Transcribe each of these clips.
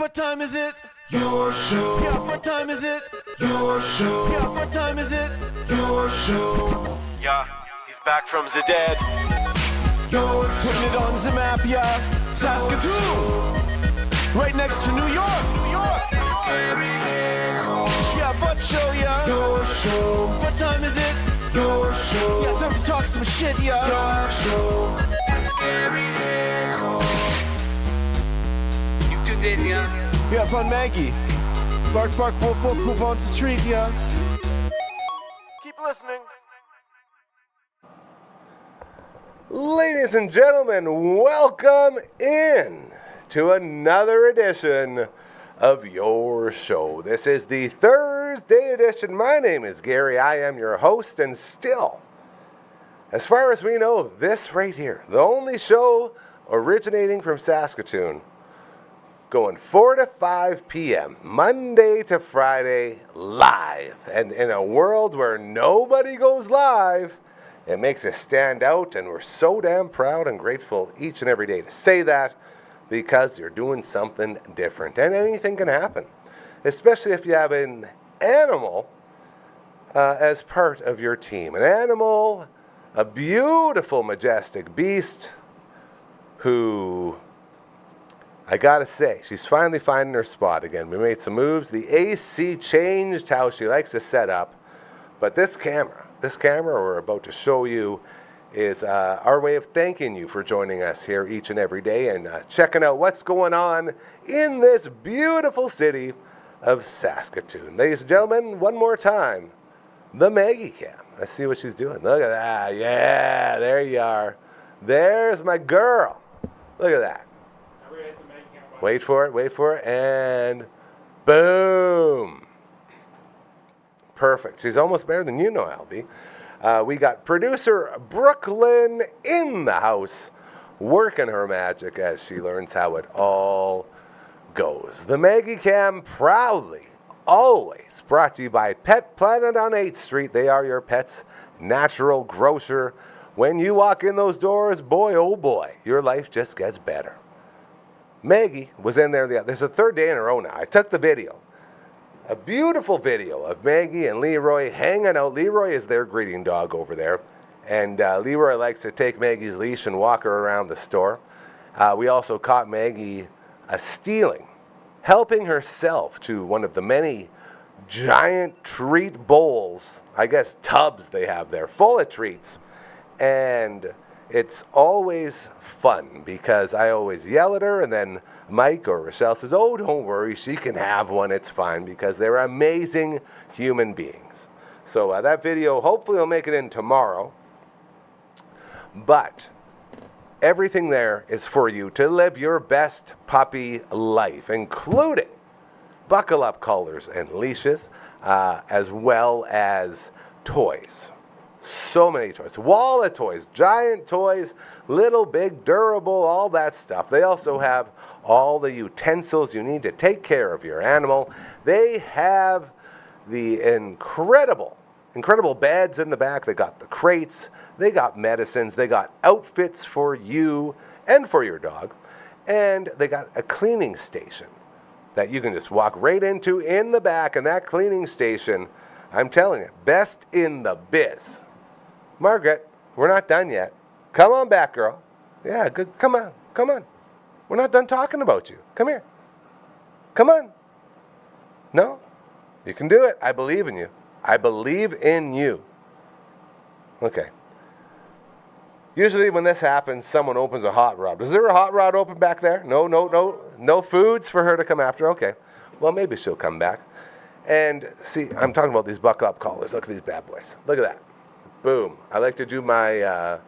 What time is it? Your show. Yeah, what time is it? Your show. Yeah, what time is it? Your show. Yeah, he's back from the dead. Your show. Putting it on the map, yeah. Saskatoon. Right next to New York. New York. Yeah, what show, yeah. Your show. What time is it? Your show. Yeah, time to talk some shit, yeah. Your show. You've tuned in, yeah. Yeah, fun Maggie. Bark, bark, wolf, wolf, who wants a treat, yeah. Keep listening. Ladies and gentlemen, welcome in to another edition of Your Show. This is the Thursday edition. My name is Gary. I am your host, and still, as far as we know, this right here, the only show originating from Saskatoon, going 4 to 5 p.m., Monday to Friday, live. And in a world where nobody goes live, it makes us stand out, and we're so damn proud and grateful each and every day to say that, because you're doing something different. And anything can happen, especially if you have an animal as part of your team. An animal, a beautiful, majestic beast who, I gotta say, she's finally finding her spot again. We made some moves. The AC changed how she likes to set up. But this camera we're about to show you is our way of thanking you for joining us here each and every day and checking out what's going on in this beautiful city of Saskatoon. Ladies and gentlemen, one more time, the Maggie Cam. Let's see what she's doing. Look at that. Yeah, there you are. There's my girl. Look at that. Wait for it, and boom. Perfect. She's almost better than you know, Albie. We got producer Brooklyn in the house, working her magic as she learns how it all goes. The Maggie Cam proudly, always brought to you by Pet Planet on 8th Street. They are your pet's natural grocer. When you walk in those doors, boy, oh boy, your life just gets better. Maggie was in there. There's a third day in a row now. I took the video. A beautiful video of Maggie and Leroy hanging out. Leroy is their greeting dog over there. And Leroy likes to take Maggie's leash and walk her around the store. We also caught Maggie stealing, helping herself to one of the many giant treat bowls, I guess tubs they have there, full of treats. And it's always fun because I always yell at her, and then Mike or Rochelle says, oh, don't worry, she can have one, it's fine, because they're amazing human beings. So that video hopefully will make it in tomorrow. But everything there is for you to live your best puppy life, including buckle-up collars and leashes, as well as toys. So many toys, wall of toys, giant toys, little, big, durable, all that stuff. They also have all the utensils you need to take care of your animal. They have the incredible beds in the back. They got the crates, they got medicines, they got outfits for you and for your dog, and they got a cleaning station that you can just walk right into in the back. And that cleaning station, I'm telling you, best in the biz. Margaret, we're not done yet. Come on back, girl. Yeah, good. Come on. We're not done talking about you. Come here. Come on. No? You can do it. I believe in you. I believe in you. Okay. Usually when this happens, someone opens a hot rod. Is there a hot rod open back there? No foods for her to come after. Okay. Well, maybe she'll come back. And see, I'm talking about these buckle-up collars. Look at these bad boys. Look at that. Boom. I like to do my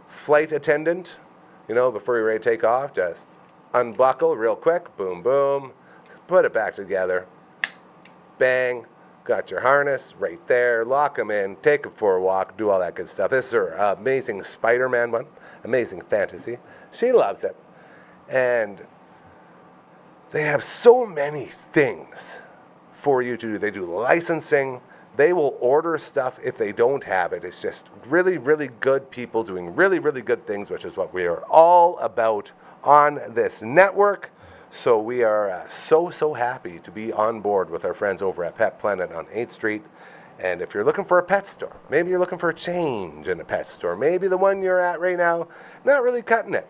flight attendant, before you're ready to take off. Just unbuckle real quick. Boom, boom. Put it back together. Bang. Got your harness right there. Lock them in. Take them for a walk. Do all that good stuff. This is her amazing Spider-Man one. Amazing fantasy. She loves it. And they have so many things for you to do. They do licensing. They will order stuff if they don't have it. It's just really, really good people doing really, really good things, which is what we are all about on this network. So we are so happy to be on board with our friends over at Pet Planet on 8th Street. And if you're looking for a pet store, maybe you're looking for a change in a pet store, maybe the one you're at right now, not really cutting it.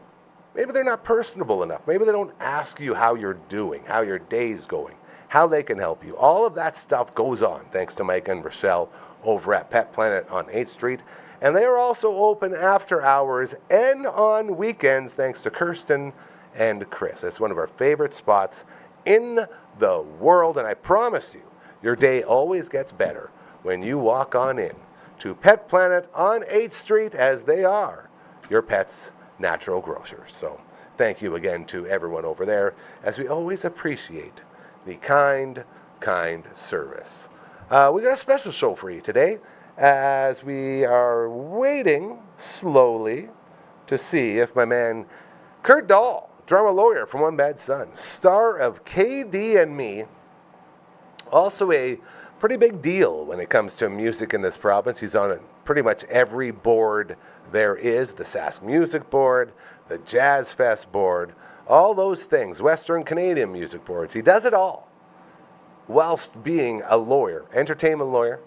Maybe they're not personable enough. Maybe they don't ask you how you're doing, how your day's going, how they can help you. All of that stuff goes on thanks to Mike and Rochelle over at Pet Planet on 8th Street. And they are also open after hours and on weekends thanks to Kirsten and Chris. It's one of our favorite spots in the world. And I promise you, your day always gets better when you walk on in to Pet Planet on 8th Street, as they are your pet's natural grocers. So thank you again to everyone over there, as we always appreciate the kind service. We got a special show for you today, as we are waiting slowly to see if my man Kurt Dahl, drama lawyer from One Bad Son, star of KD and Me, also a pretty big deal when it comes to music in this province. He's on pretty much every board there is, the Sask Music Board, the Jazz Fest Board, all those things, Western Canadian music boards. He does it all whilst being a lawyer, entertainment lawyer,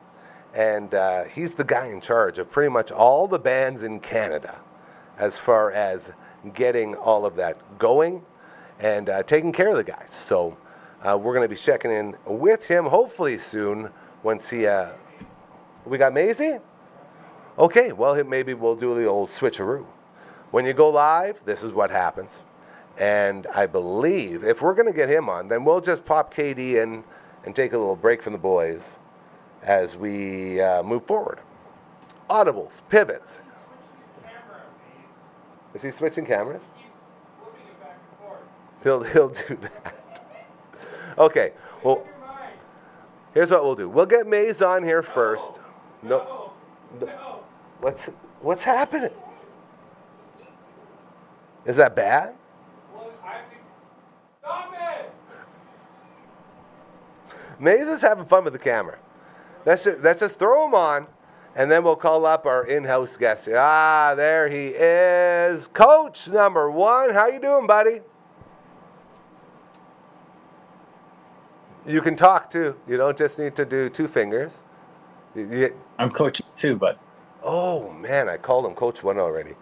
and he's the guy in charge of pretty much all the bands in Canada as far as getting all of that going and taking care of the guys. So we're going to be checking in with him hopefully soon once he... we got Maisie? Okay, well, maybe we'll do the old switcheroo. When you go live, this is what happens. And I believe if we're going to get him on, then we'll just pop KD in and take a little break from the boys as we move forward. Audibles, pivots. Is he switching cameras? He'll do that. Okay, well, here's what we'll do. We'll get Maze on here first. No. What's happening? Is that bad? Stop it! Maze is having fun with the camera. Let's just throw him on, and then we'll call up our in-house guest. Ah, there he is. Coach number 1. How you doing, buddy? You can talk, too. You don't just need to do 2 fingers. I'm coaching, too, but... Oh, man, I called him Coach 1 already.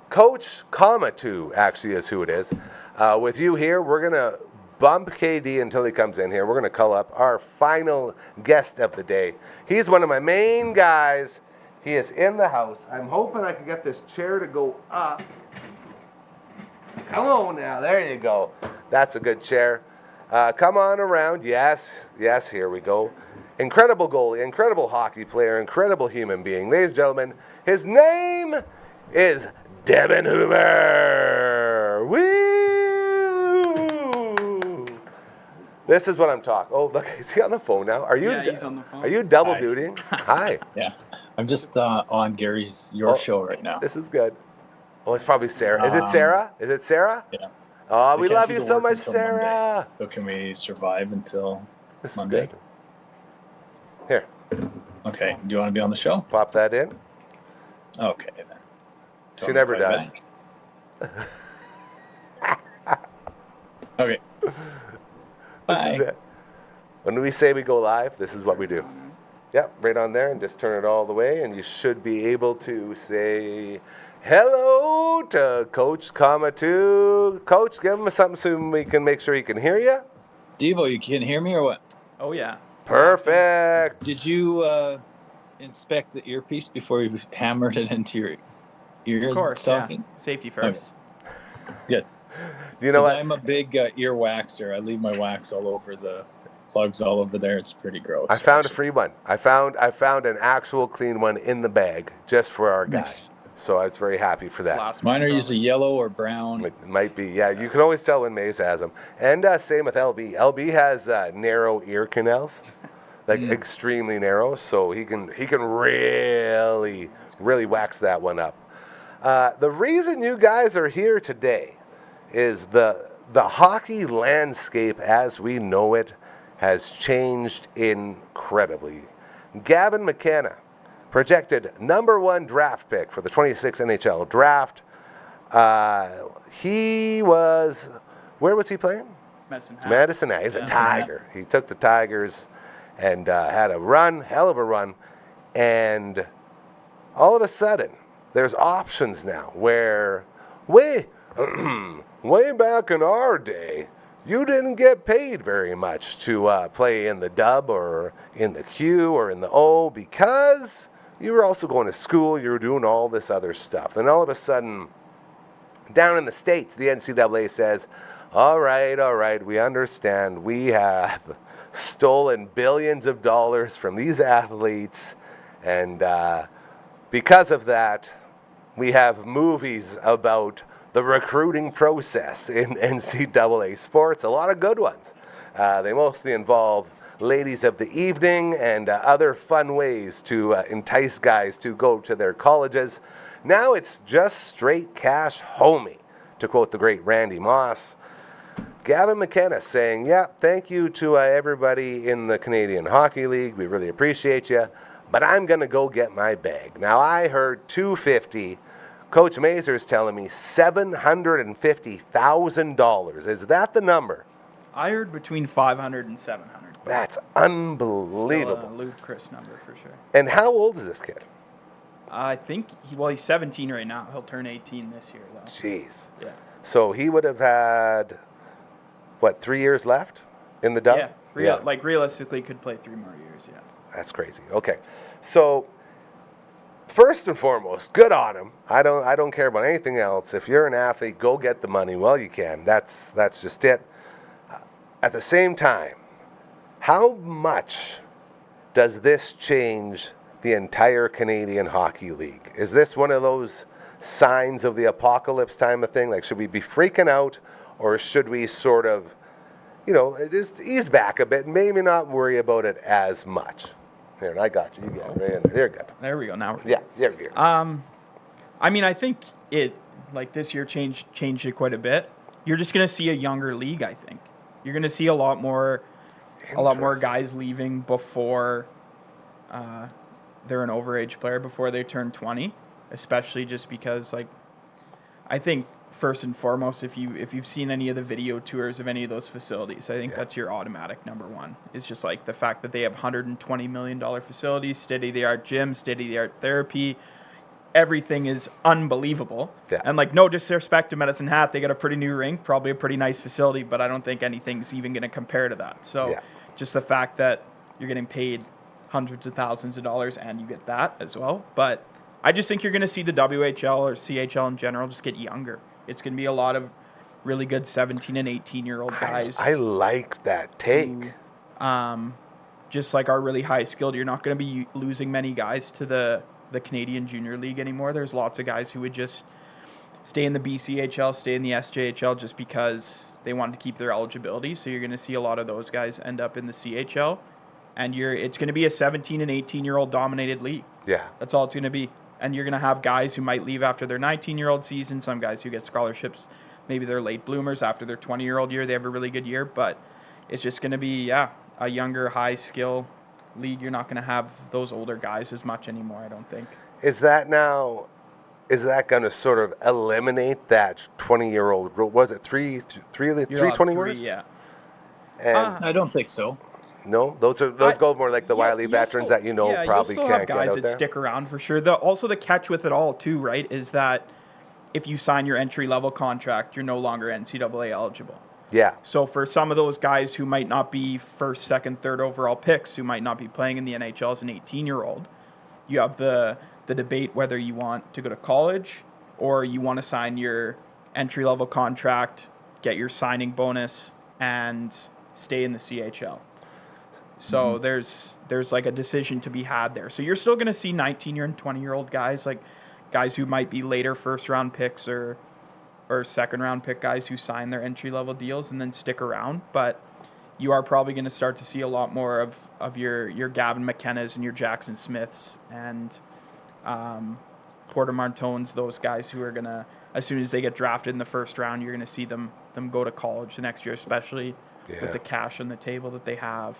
Coach, comma 2, actually, is who it is. With you here, we're going to bump KD until he comes in here. We're going to call up our final guest of the day. He's one of my main guys. He is in the house. I'm hoping I can get this chair to go up. Come on now. There you go. That's a good chair. Come on around. Yes, here we go. Incredible goalie, incredible hockey player, incredible human being. Ladies and gentlemen, his name is Devin Hoover. Woo! This is what I'm talking. Oh, look, is he on the phone now? He's on the phone. Are you double dutying? Hi. Yeah, I'm just on your show right now. This is good. Oh, it's probably Sarah. Is it Sarah? Is it Sarah? Yeah. Oh, They we can't love do you the so work much, until Sarah. Monday. So can we survive until This Monday? is good. Here, Okay. Do you want to be on the show? pop that in. Okay, then. Do She you want me never to call does. you back? Okay. This Bye. is it. When we say we go live, this is what we do. Yep, right on there, and just turn it all the way, and you should be able to say hello to Coach, comma 2. Coach, give him something so we can make sure he can hear you. Devo, you can hear me or what? Oh, yeah. Perfect. Did you inspect the earpiece before you hammered it into your ear Of course, socket? yeah. Safety first. Okay. Good. Do you know what? I'm a big ear waxer. I leave my wax all over the plugs all over there. It's pretty gross. I found a actually. free one. I found an actual clean one in the bag just for our guy. Nice. So I was very happy for that. Last Mine are one, usually yellow or brown. It might be, yeah. You can always tell when Maze has them. And same with LB. LB has narrow ear canals, like extremely narrow, so he can really wax that one up. The reason you guys are here today is the hockey landscape as we know it has changed incredibly. Gavin McKenna, projected number 1 draft pick for the 26 NHL draft. He was Where was he playing? Medicine Hat. He's a Tiger. He took the Tigers and had a run, hell of a run. And all of a sudden, there's options now where way back in our day, you didn't get paid very much to play in the dub or in the Q or in the O because you were also going to school, you were doing all this other stuff. Then all of a sudden, down in the States, the NCAA says, all right, we understand. We have stolen billions of dollars from these athletes, and because of that, we have movies about the recruiting process in NCAA sports, a lot of good ones. They mostly involve ladies of the evening and other fun ways to entice guys to go to their colleges. Now it's just straight cash homie, to quote the great Randy Moss. Gavin McKenna saying, yeah, thank you to everybody in the Canadian Hockey League. We really appreciate you, but I'm going to go get my bag. Now, I heard $250. Coach Mazur's telling me $750,000. Is that the number? I heard between 500 and 700. That's unbelievable. Still a ludicrous number for sure. And how old is this kid? I think, he's 17 right now. He'll turn 18 this year, though. Jeez. Yeah. So he would have had, 3 years left in the dub? Yeah. Like, realistically, could play 3 more years, yeah. That's crazy. Okay. So, first and foremost, good on him. I don't care about anything else. If you're an athlete, go get the money while you can. That's just it. At the same time, how much does this change the entire Canadian Hockey League? Is this one of those signs of the apocalypse time of thing? Like, should we be freaking out, or should we sort of, just ease back a bit and maybe not worry about it as much? Here, I got you. You get it right in there. You're good. There we go. Now we're good. Yeah, you're good. I mean, I think it, like, this year changed it quite a bit. You're just going to see a younger league, I think. You're going to see a lot more guys leaving before they're an overage player, before they turn 20, especially just because, like, I think first and foremost, if you've seen any of the video tours of any of those facilities, I think that's your automatic number one. It's just like the fact that they have $120 million facilities, state-of-the-art gym, state-of-the-art therapy. Everything is unbelievable. Yeah. And, like, no disrespect to Medicine Hat, they got a pretty new rink, probably a pretty nice facility, but I don't think anything's even going to compare to that. So just the fact that you're getting paid hundreds of thousands of dollars and you get that as well. But I just think you're going to see the WHL or CHL in general just get younger. It's going to be a lot of really good 17 and 18-year-old guys. I like that take. Who, just like are really high skilled. You're not going to be losing many guys to the Canadian Junior League anymore. There's lots of guys who would just stay in the BCHL, stay in the SJHL just because they wanted to keep their eligibility. So you're going to see a lot of those guys end up in the CHL. And it's going to be a 17 and 18-year-old dominated league. Yeah. That's all it's going to be. And you're going to have guys who might leave after their 19-year-old season, some guys who get scholarships. Maybe they're late bloomers after their 20-year-old year. They have a really good year. But it's just going to be, a younger, high-skill league. You're not going to have those older guys as much anymore, I don't think. Is that going to sort of eliminate that 20-year-old rule? Was it three 20-years? Yeah. And I don't think so. no, those go more like the wily veterans that probably you'll still can't have guys get out that there. stick around for sure. Also the catch with it all too, right, is that if you sign your entry-level contract, you're no longer NCAA eligible. Yeah. So for some of those guys who might not be first, second, third overall picks, who might not be playing in the NHL as an 18-year-old, you have the debate whether you want to go to college or you want to sign your entry-level contract, get your signing bonus, and stay in the CHL. So there's like a decision to be had there. So you're still going to see 19-year and 20-year-old guys, like guys who might be later first-round picks or second-round pick guys who sign their entry-level deals and then stick around. But you are probably going to start to see a lot more of your Gavin McKennas and your Jackson Smiths and Porter Martones, those guys who are going to, as soon as they get drafted in the first round, you're going to see them go to college the next year, especially with the cash on the table that they have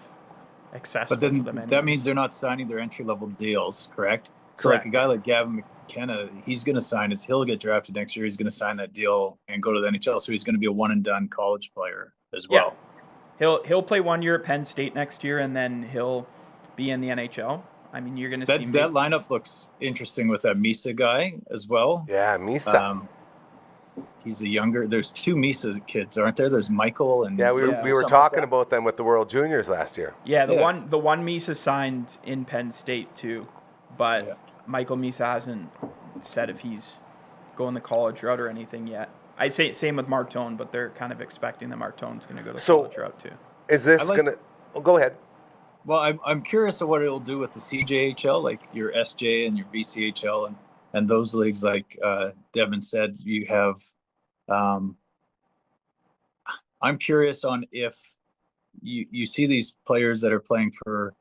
accessible But then to them. that means they're not signing their entry-level deals, correct? So like a guy like Gavin McKenna, he's going to sign his. He'll get drafted next year. He's going to sign that deal and go to the NHL. So he's going to be a one and done college player as well. He'll play 1 year at Penn State next year, and then he'll be in the NHL. I mean, you're going to see that lineup looks interesting with that Misa guy as well. Yeah, Misa. He's a younger. There's 2 Misa kids, aren't there? There's Michael and we were talking about them with the World Juniors last year. Yeah, the one Misa signed in Penn State too, but Michael Misa hasn't said if he's going the college route or anything yet. I say same with Martone, but they're kind of expecting that Martone's going to go the college route too. Is this going to? Oh, go ahead. Well, I'm curious of what it'll do with the CJHL, like your SJ and your BCHL and those leagues. Like Devin said, you have. I'm curious on if you see these players that are playing for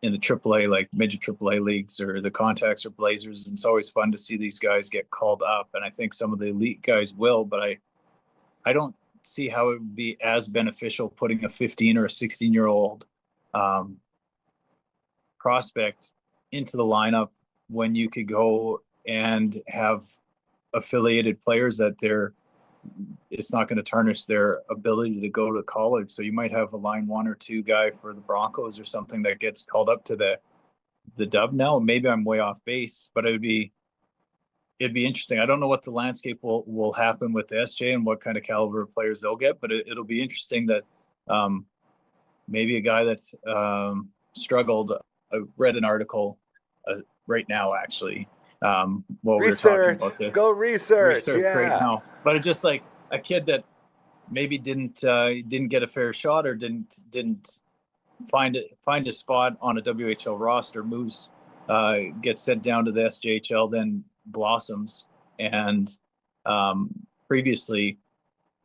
in the AAA, like midget AAA leagues or the Contacts or Blazers, and it's always fun to see these guys get called up. And I think some of the elite guys will, but I don't see how it would be as beneficial putting a 15 or a 16-year-old prospect into the lineup when you could go and have affiliated players that it's not going to tarnish their ability to go to college. So you might have a line 1 or 2 guy for the Broncos or something that gets called up to the dub now. Maybe I'm way off base, but it'd be interesting. I don't know what the landscape will happen with the SJ and what kind of caliber of players they'll get, but it'll be interesting that maybe a guy that struggled. I read an article right now, actually, while we were talking about this. Go research right now. But it's just like a kid that maybe didn't get a fair shot or didn't find a spot on a WHL roster, moves, gets sent down to the SJHL, then blossoms, and previously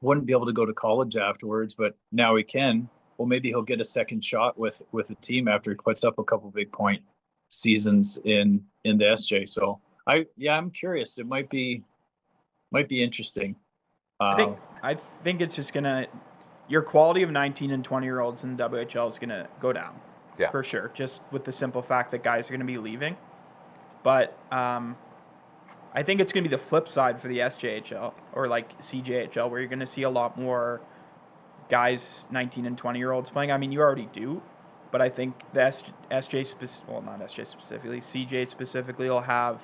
wouldn't be able to go to college afterwards, but now he can. Well, maybe he'll get a second shot with a team after he puts up a couple big point seasons in the SJ. So I'm curious. It might be interesting. I think it's just your quality of 19 and 20-year-olds in the WHL is gonna go down. Yeah, for sure. Just with the simple fact that guys are gonna be leaving. But I think it's gonna be the flip side for the SJHL or like CJHL, where you're gonna see a lot more guys 19 and 20-year-olds playing. I mean, you already do, but I think the not SJ specifically, CJ specifically will have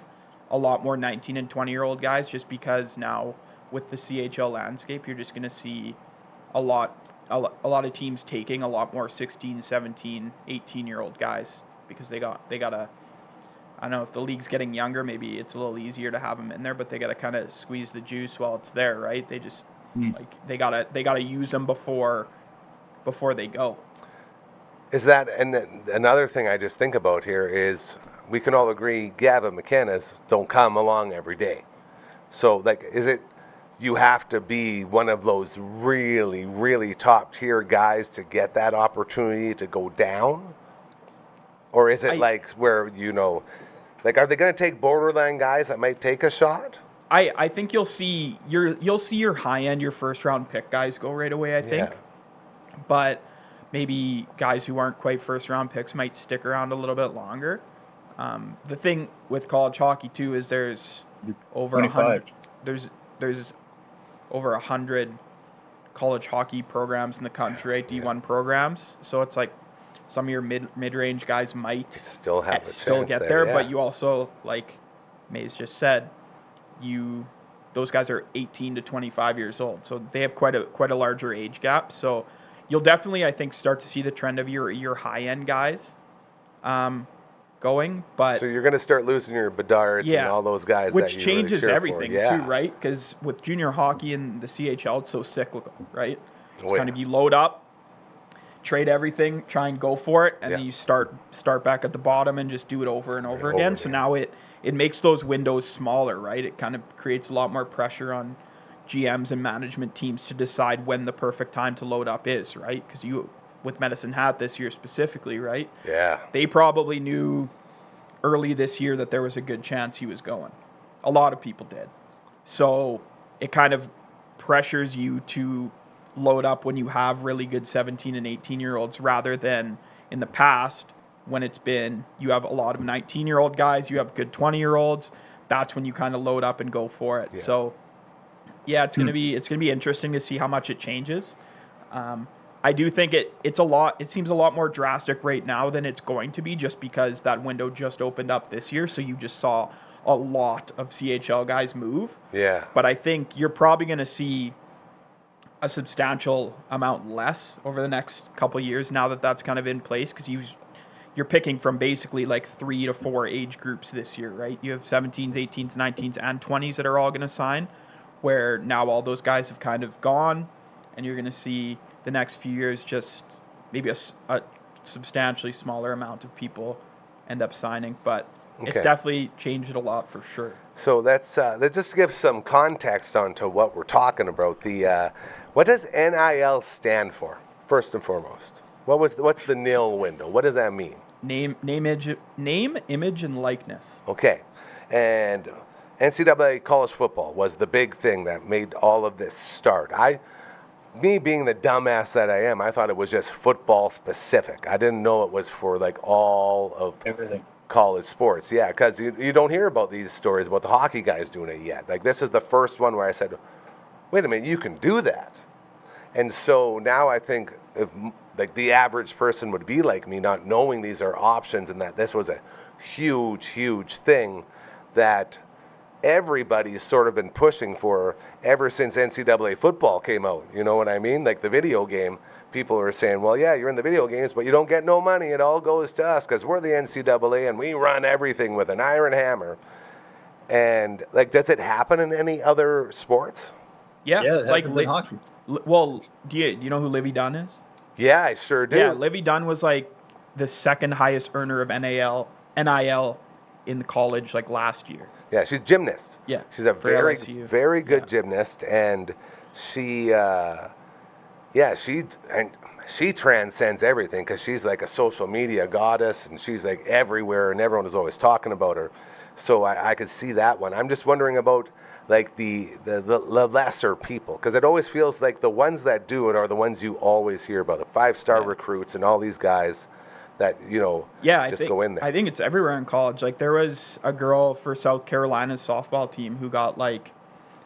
a lot more 19 and 20-year-old guys, just because now with the CHL landscape, you're just going to see a lot of teams taking a lot more 16, 17, 18-year-old guys, because they got a, I don't know if the league's getting younger, maybe it's a little easier to have them in there, but they got to kind of squeeze the juice while it's there, right? They just like they gotta use them before they go. Is that, and another thing I just think about here is we can all agree Gavin McKenna's don't come along every day. So like, is it you have to be one of those really, really top tier guys to get that opportunity to go down? Or is it like where, like, are they going to take borderline guys that might take a shot? I think you'll see your high end, your first round pick guys go right away, I think. But maybe guys who aren't quite first round picks might stick around a little bit longer. The thing with college hockey too is there's over 100 there's over 100 college hockey programs in the country, right? D1 programs. So it's like some of your mid-range guys might still have get there, but you also, like Maze just said, those guys are 18 to 25 years old, so they have quite a larger age gap. So you'll definitely, I think, start to see the trend of your high end guys going. But so you're going to start losing your Bedards and all those guys, which that you changes really everything too, right? Because with junior hockey and the CHL, it's so cyclical, right? It's kind of you load up, trade everything, try and go for it, and then you start back at the bottom and just do it over and over again. So now it makes those windows smaller, right? It kind of creates a lot more pressure on GMs and management teams to decide when the perfect time to load up is, right? Because with Medicine Hat this year specifically, right? Yeah. They probably knew early this year that there was a good chance he was going. A lot of people did. So it kind of pressures you to load up when you have really good 17 and 18-year-olds rather than in the past when it's been, you have a lot of 19-year-old guys, you have good 20-year-olds, that's when you kind of load up and go for it. Yeah. So, yeah, it's gonna be interesting to see how much it changes. I do think it seems a lot more drastic right now than it's going to be, just because that window just opened up this year, so you just saw a lot of CHL guys move. Yeah. But I think you're probably going to see a substantial amount less over the next couple of years now that that's kind of in place, because you're picking from basically like 3 to 4 age groups this year, right? You have 17s, 18s, 19s, and 20s that are all going to sign, where now all those guys have kind of gone, and you're going to see the next few years just maybe a substantially smaller amount of people end up signing. But it's definitely changed it a lot for sure. So that's just to give some context onto what we're talking about. What does NIL stand for, first and foremost? What's the NIL window? What does that mean? Name, image, and likeness. Okay, and NCAA college football was the big thing that made all of this start. Me being the dumbass that I am, I thought it was just football specific. I didn't know it was for like all of Everything. college sports. Yeah, because you don't hear about these stories about the hockey guys doing it yet. Like, this is the first one where I said, wait a minute, you can do that. And so now I think if like the average person would be like me, not knowing these are options, and that this was a huge, huge thing that everybody's sort of been pushing for ever since NCAA football came out. You know what I mean? Like the video game, people are saying, well, yeah, you're in the video games, but you don't get no money. It all goes to us because we're the NCAA and we run everything with an iron hammer. And like, does it happen in any other sports? Yeah, Yeah, it like happens in hockey. well, do you know who Livy Dunn is? Yeah, I sure do. Yeah, Livy Dunn was like the second highest earner of NIL in the college like last year. Yeah, she's gymnast. Yeah, she's a for very, LSU. very good gymnast, and she transcends everything because she's like a social media goddess, and she's like everywhere, and everyone is always talking about her. So I could see that one. I'm just wondering about like the lesser people, because it always feels like the ones that do it are the ones you always hear about, the 5-star recruits and all these guys that, you know, go in there. I think it's everywhere in college. Like, there was a girl for South Carolina's softball team who got like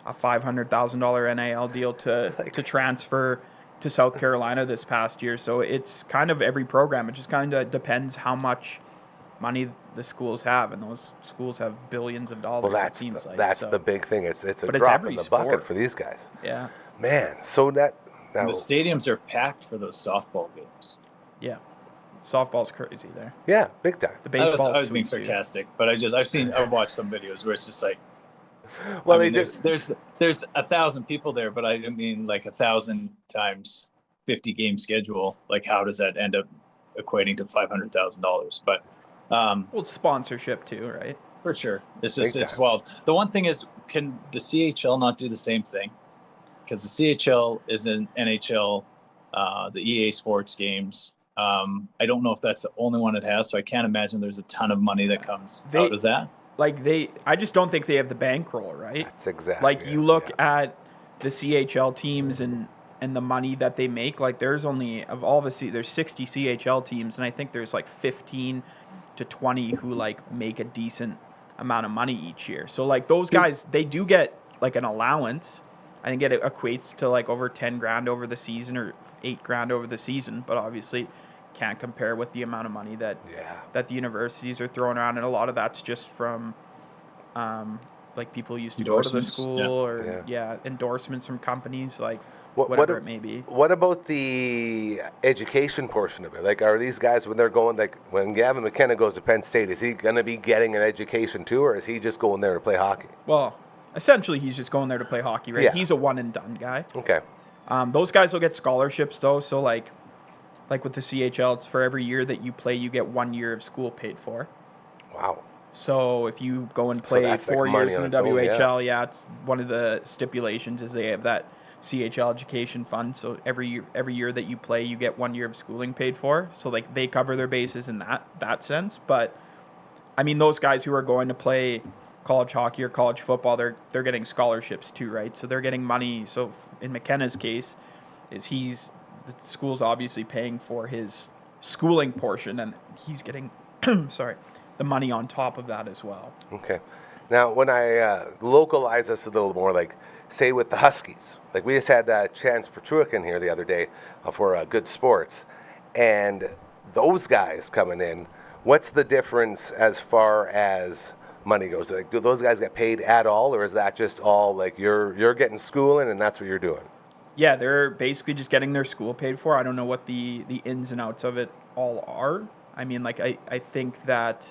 a $500,000 NIL deal to transfer to South Carolina this past year. So it's kind of every program. It just kind of depends how much money the schools have, and those schools have billions of dollars. Well, it seems like that's the big thing. It's a But it's drop every in the bucket sport. for these guys. Yeah, Man, so that And the stadiums are packed for those softball games. yeah. Softball's crazy there. yeah, big time. The baseball. I was being sarcastic, but I've watched some videos where it's just like, Well, I mean, there's 1,000 people there, but I mean like 1,000 times 50 game schedule. Like, how does that end up equating to $500,000? But Well, sponsorship too, right? for sure, it's Big just it's time. wild. The one thing is, can the CHL not do the same thing? Because the CHL is in NHL, the EA Sports games. I don't know if that's the only one it has, so I can't imagine there's a ton of money that comes out of that. I just don't think they have the bankroll, right? That's exactly. Like, you look at the CHL teams and the money that they make. Like, there's only, of all there's 60 CHL teams, and I think there's like 15 to 20 who like make a decent amount of money each year. So like, those guys, they do get like an allowance. I think it equates to like over 10 grand over the season, or 8 grand over the season, but obviously can't compare with the amount of money that the universities are throwing around, and a lot of that's just from like people used to go to the school, or endorsements from companies, like whatever it may be. What about the education portion of it? Like, are these guys, when they're going, like when Gavin McKenna goes to Penn State, is he going to be getting an education too, or is he just going there to play hockey? Well, essentially he's just going there to play hockey, right? Yeah. He's a one and done guy. Okay. Those guys will get scholarships though, so like with the CHL, it's for every year that you play, you get 1 year of school paid for. Wow. So if you go and play that's 4 like money years in on the its own, WHL, it's one of the stipulations is they have that CHL education fund. So every year that you play, you get 1 year of schooling paid for. So like, they cover their bases in that sense. But I mean, those guys who are going to play college hockey or college football, they're getting scholarships too, right? So they're getting money. So in McKenna's case, the school's obviously paying for his schooling portion, and he's getting, sorry, the money on top of that as well. Okay. Now, when I localize this a little more, like, say with the Huskies, like we just had Chance Petruick in here the other day for Good Sports, and those guys coming in, what's the difference as far as money goes? Like, do those guys get paid at all, or is that just all like you're getting schooling and that's what you're doing? Yeah, they're basically just getting their school paid for. I don't know what the ins and outs of it all are. I mean, like, I think that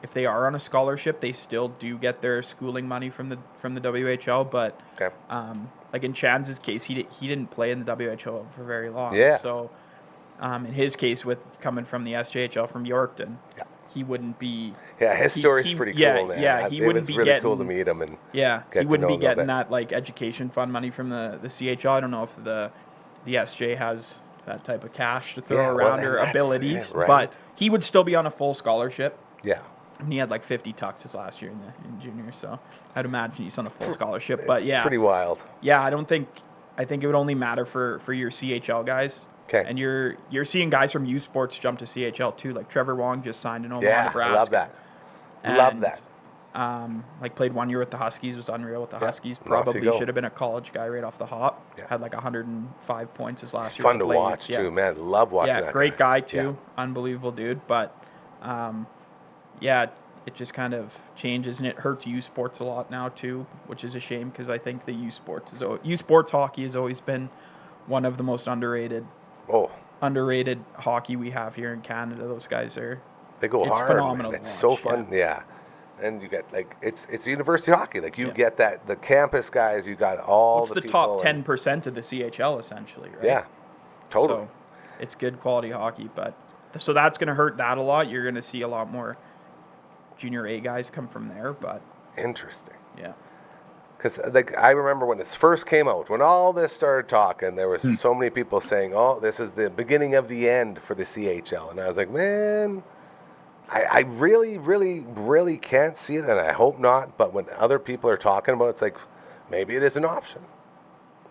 if they are on a scholarship, they still do get their schooling money from the WHL. But Okay. like in Chan's case, he didn't play in the WHL for very long. Yeah. So in his case, with coming from the SJHL from Yorkton, Yeah. he wouldn't be. Yeah, his story's pretty cool, yeah, man. yeah, he it wouldn't was be really getting, cool to meet him and yeah, get he to wouldn't know be him a little getting bit. that like education fund money from the CHL. I don't know if the SJ has that type of cash to throw Yeah, well, around and or that's abilities, it, right? but he would still be on a full scholarship. Yeah. And he had like 50 tuxes last year in junior, so I'd imagine he's on a full scholarship. But It's yeah, pretty wild. yeah, I think it would only matter for your CHL guys. Okay. And you're seeing guys from U Sports jump to CHL too, like Trevor Wong just signed in Omaha, Yeah, Nebraska. love that. Love And, that. Like played 1 year with the Huskies, was unreal with the Yeah, Huskies. and off you Probably go. should have been a college guy right off the hop. Yeah. Had like 105 points his last It's year. fun to played. watch Yeah. too, man. Love watching Yeah, that great guy Yeah. too. Unbelievable dude. But yeah, it just kind of changes, and it hurts U Sports a lot now too, which is a shame because I think the U Sports hockey has always been one of the most underrated Oh, hockey we have here in Canada. Those guys are. they go It's hard. phenomenal Man. to It's so watch, fun. Yeah. And you get like it's university hockey. Like you Yeah. get that the campus guys. You got all It's the the people top and- 10% of the CHL essentially, right? Yeah, totally. So it's good quality hockey, but so that's going to hurt that a lot. You're going to see a lot more junior A guys come from there, but Interesting. yeah. Because like I remember when this first came out, when all this started talking, there was so many people saying, "Oh, this is the beginning of the end for the CHL," and I was like, "Man, I really, really, really can't see it, and I hope not." But when other people are talking about it, it's like maybe it is an option.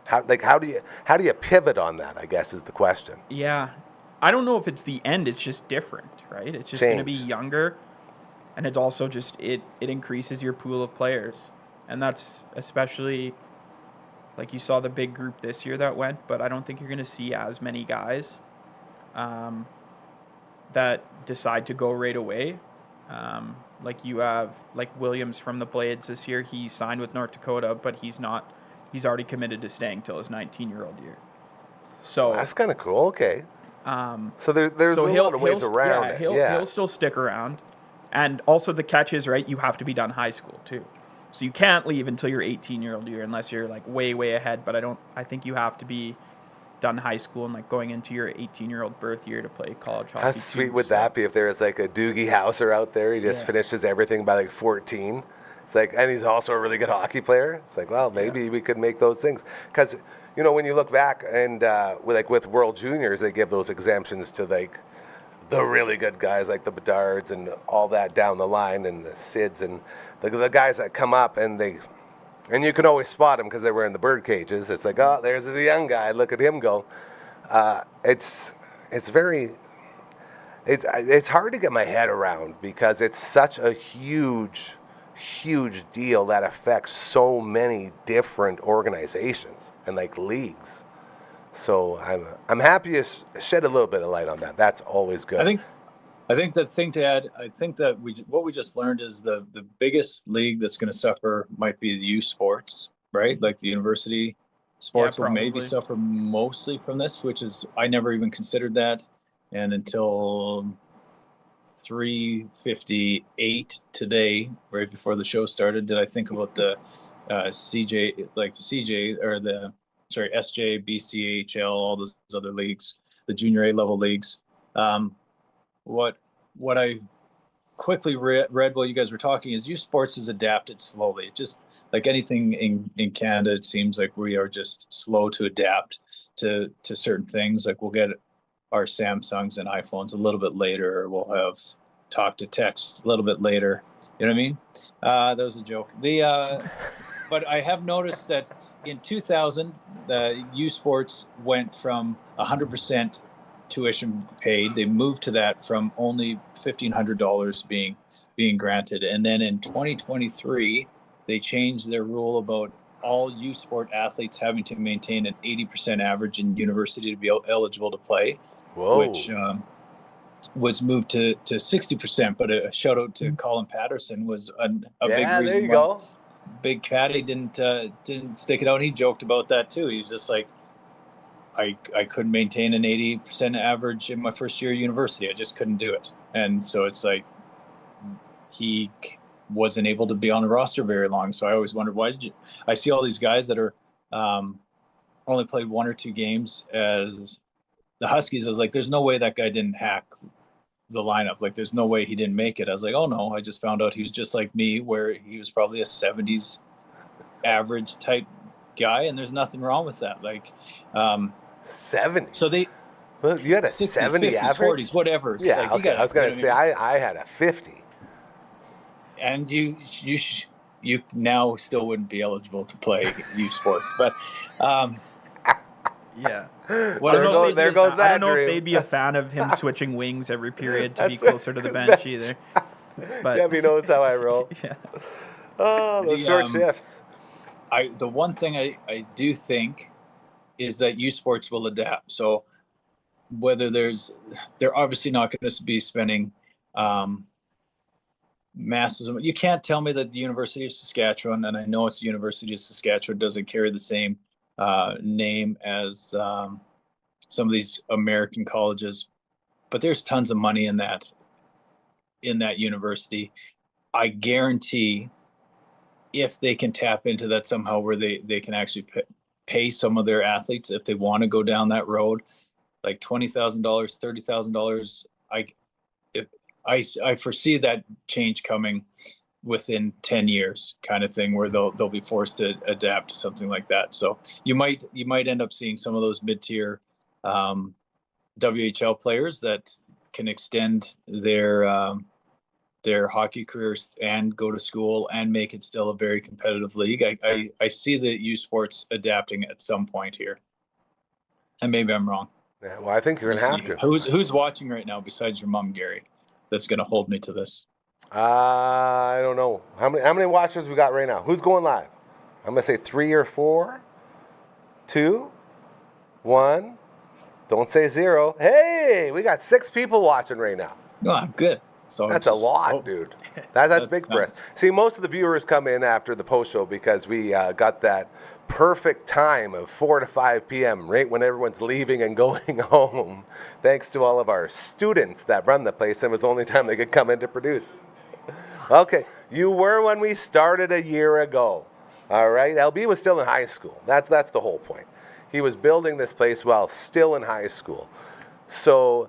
How do you pivot on that? I guess is the question. Yeah. I don't know if it's the end. It's just different, right? It's just going to be Change. younger, and it's also just it increases your pool of players, and that's especially like you saw the big group this year that went, but I don't think you're going to see as many guys that decide to go right away. Like you have like Williams from the Blades this year. He signed with North Dakota, but he's not. He's already committed to staying till his 19-year-old year. So That's kind of cool. Okay. So there's so a lot of ways around yeah, it. He'll still stick around. And also the catch is, right, you have to be done high school too. So you can't leave until your 18-year-old year unless you're like way ahead, but I think you have to be done high school and like going into your 18-year-old birth year to play college hockey. How sweet too, would so- that be if there was like a Doogie Howser out there? He just Yeah. finishes everything by like 14. It's like, and he's also a really good hockey player. It's like, well, maybe we could make those things. Because, you know, when you look back and with World Juniors, they give those exemptions to like the really good guys like the Bedards and all that down the line and the Sids and the guys that come up and you can always spot them because they're wearing the bird cages. It's like, oh, there's the young guy. Look at him go. It's hard to get my head around because it's such a huge deal that affects so many different organizations and like leagues. So I'm happy to shed a little bit of light on that. That's always good. I think the thing to add, I think that what we just learned is the biggest league that's going to suffer might be the U Sports, right? Like the university sports will maybe probably. suffer mostly from this, which is I never even considered that, and until 3:58 today, right before the show started, did I think about the SJ, BCHL, all those other leagues, the junior A level leagues. What I quickly read while you guys were talking is U Sports has adapted slowly. It just like anything in Canada, it seems like we are just slow to adapt to certain things. Like we'll get our Samsungs and iPhones a little bit later, or we'll have talk to text a little bit later. You know what I mean? That was a joke. But I have noticed that in 2000, the U Sports went from 100% tuition paid. They moved to that from only $1,500 being granted. And then in 2023, they changed their rule about all U Sport athletes having to maintain an 80% average in university to be eligible to play, which was moved to 60%. But a shout out to Colin Patterson was a big reason there you go. Big Patty didn't stick it out. He joked about that too. He's just like, I couldn't maintain an 80% average in my first year of university. I just couldn't do it. And so it's like he wasn't able to be on the roster very long. So I always wondered, I see all these guys that are only played 1 or 2 games as the Huskies. I was like, there's no way that guy didn't hack the lineup. Like, there's no way he didn't make it. I was like, oh no, I just found out he was just like me, where he was probably a 70s average type guy, and there's nothing wrong with that. Like 70. So you had a 60s, 70 50s, average? 40s, whatever. Yeah, like, okay. I was going to say I had a 50. And you now still wouldn't be eligible to play U Sports, but Yeah. There goes that I don't know dream. if they'd be a fan of him switching wings every period to be closer to the bench either. But Gabby knows how I roll. yeah. Oh, those short shifts. The one thing I do think is that U Sports will adapt. So whether they're obviously not going to be spending masses of, you can't tell me that the University of Saskatchewan, and I know it's the University of Saskatchewan, doesn't carry the same name as some of these American colleges, but there's tons of money in that university. I guarantee if they can tap into that somehow, where they can actually pay some of their athletes if they want to go down that road, like $20,000, $30,000. I foresee that change coming within 10 years, kind of thing, where they'll be forced to adapt to something like that. So you might end up seeing some of those mid-tier WHL players that can extend their hockey careers and go to school and make it still a very competitive league. I see the U Sports adapting at some point here, and maybe I'm wrong. Yeah, well, I think you're going to have to. Who's watching right now besides your mom, Gary, that's going to hold me to this? I don't know. How many watchers we got right now? Who's going live? I'm going to say 3 or 4, 2, 1. Don't say 0. Hey, we got 6 people watching right now. Oh, good. So that's a lot, dude. That's big for us. See, most of the viewers come in after the post show because we got that perfect time of 4 to 5 p.m. right when everyone's leaving and going home. Thanks to all of our students that run the place, it was the only time they could come in to produce. Okay, you were when we started a year ago. All right, LB was still in high school. That's the whole point. He was building this place while still in high school. So,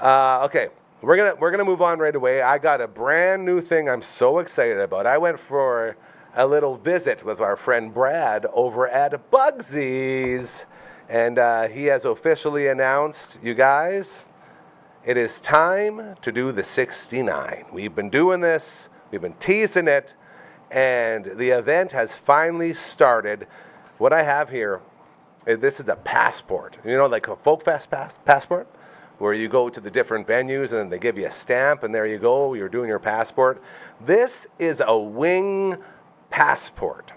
okay. We're gonna move on right away. I got a brand new thing I'm so excited about. I went for a little visit with our friend Brad over at Bugsy's, and he has officially announced, you guys, it is time to do the 69. We've been doing this, we've been teasing it, and the event has finally started. What I have here, this is a passport. You know, like a Folk Fest passport, where you go to the different venues and they give you a stamp and there you go, you're doing your passport. This is a wing passport.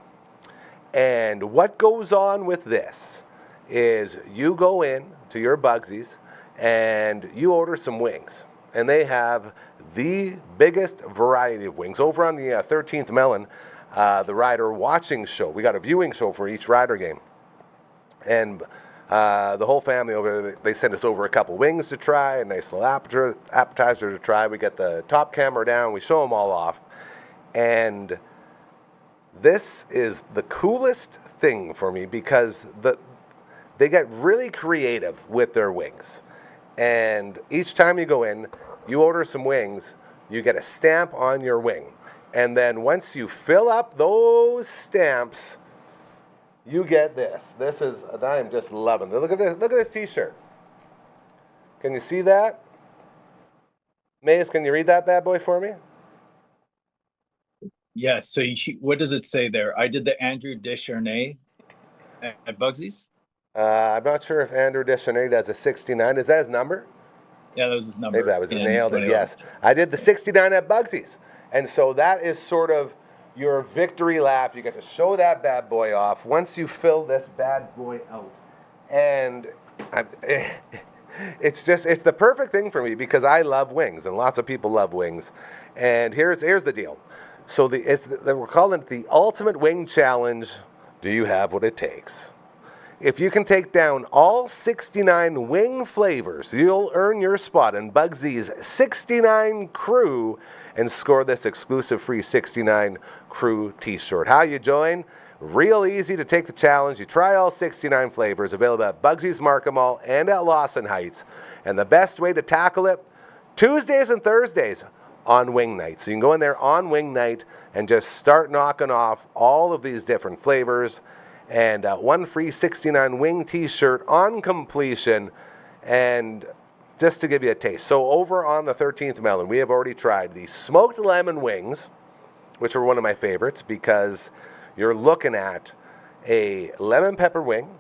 And what goes on with this is you go in to your Bugsy's and you order some wings. And they have the biggest variety of wings. Over on the 13th Melon, the Rider watching show, we got a viewing show for each Rider game. And the whole family over there, they sent us over a couple wings to try, a nice little appetizer to try. We get the top camera down, we show them all off. And this is the coolest thing for me because they get really creative with their wings. And each time you go in, you order some wings, you get a stamp on your wing. And then once you fill up those stamps, you get this. This is, I am just loving it. Look at this. Look at this t-shirt. Can you see that? Mace, can you read that bad boy for me? Yeah, so what does it say there? I did the Andrew Descharnay at Bugsy's. I'm not sure if Andrew Deschanel does a 69. Is that his number? Yeah, that was his number. Maybe that was in nailed it. 21. Yes, I did the 69 at Bugsy's, and so that is sort of your victory lap. You get to show that bad boy off once you fill this bad boy out, and it's the perfect thing for me because I love wings, and lots of people love wings. And here's the deal. So we're calling it the Ultimate Wing Challenge. Do you have what it takes? If you can take down all 69 wing flavors, you'll earn your spot in Bugsy's 69 Crew and score this exclusive free 69 Crew t-shirt. How you join? Real easy to take the challenge. You try all 69 flavors, available at Bugsy's Markham Mall and at Lawson Heights. And the best way to tackle it, Tuesdays and Thursdays on wing night. So you can go in there on wing night and just start knocking off all of these different flavors. And one free 69 wing t-shirt on completion. And just to give you a taste. So over on the 13th Melon, we have already tried the smoked lemon wings, which were one of my favorites because you're looking at a lemon pepper wing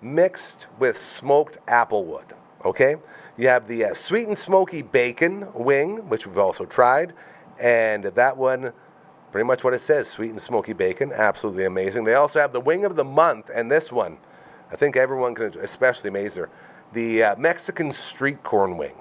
mixed with smoked applewood, okay? You have the sweet and smoky bacon wing, which we've also tried, and that one, pretty much what it says, sweet and smoky bacon, absolutely amazing. They also have the wing of the month, and this one, I think everyone can, especially Mazer, the Mexican street corn wing.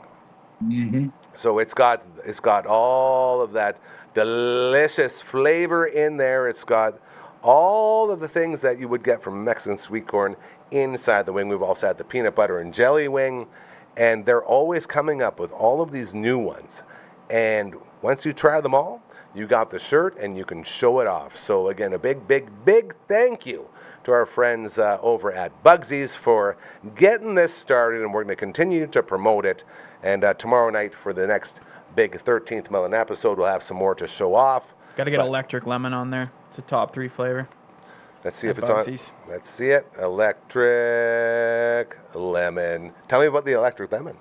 Mm-hmm. So it's got all of that delicious flavor in there. It's got all of the things that you would get from Mexican sweet corn inside the wing. We've also had the peanut butter and jelly wing, and they're always coming up with all of these new ones. And once you try them all, you got the shirt and you can show it off. So again, a big, big, big thank you to our friends over at Bugsy's for getting this started, and we're going to continue to promote it. And tomorrow night for the next big 13th Melon episode, we'll have some more to show off. Got to get electric lemon on there. It's a top 3 flavor. Let's see at if it's on. Bugsy's. Let's see it. Electric lemon. Tell me about the electric lemon.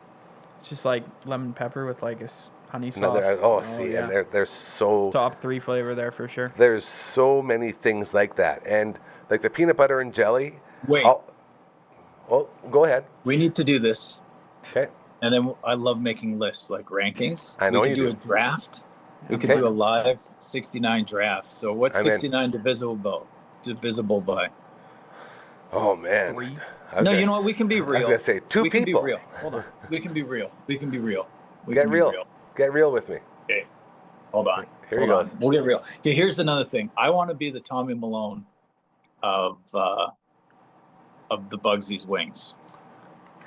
It's just like lemon pepper with like a honey sauce. And there's so top 3 flavor there for sure. There's so many things like that, and like the peanut butter and jelly. Wait. Oh, go ahead. We need to do this. Okay. And then I love making lists, like rankings. I know we you can do do. a draft. We Okay. could do a live 69 draft. So what's I'm in. 69 divisible by? Oh man. 3. No, you know what? We can be real. I was gonna say 2 we people. can be real. Hold on. We can be real. We can be real. We Get can real. Be real. Get real with me. Okay. Hold on. Here he Hold on. goes. We'll get real. Okay, here's another thing. I want to be the Tommy Malone of the Bugsy's wings.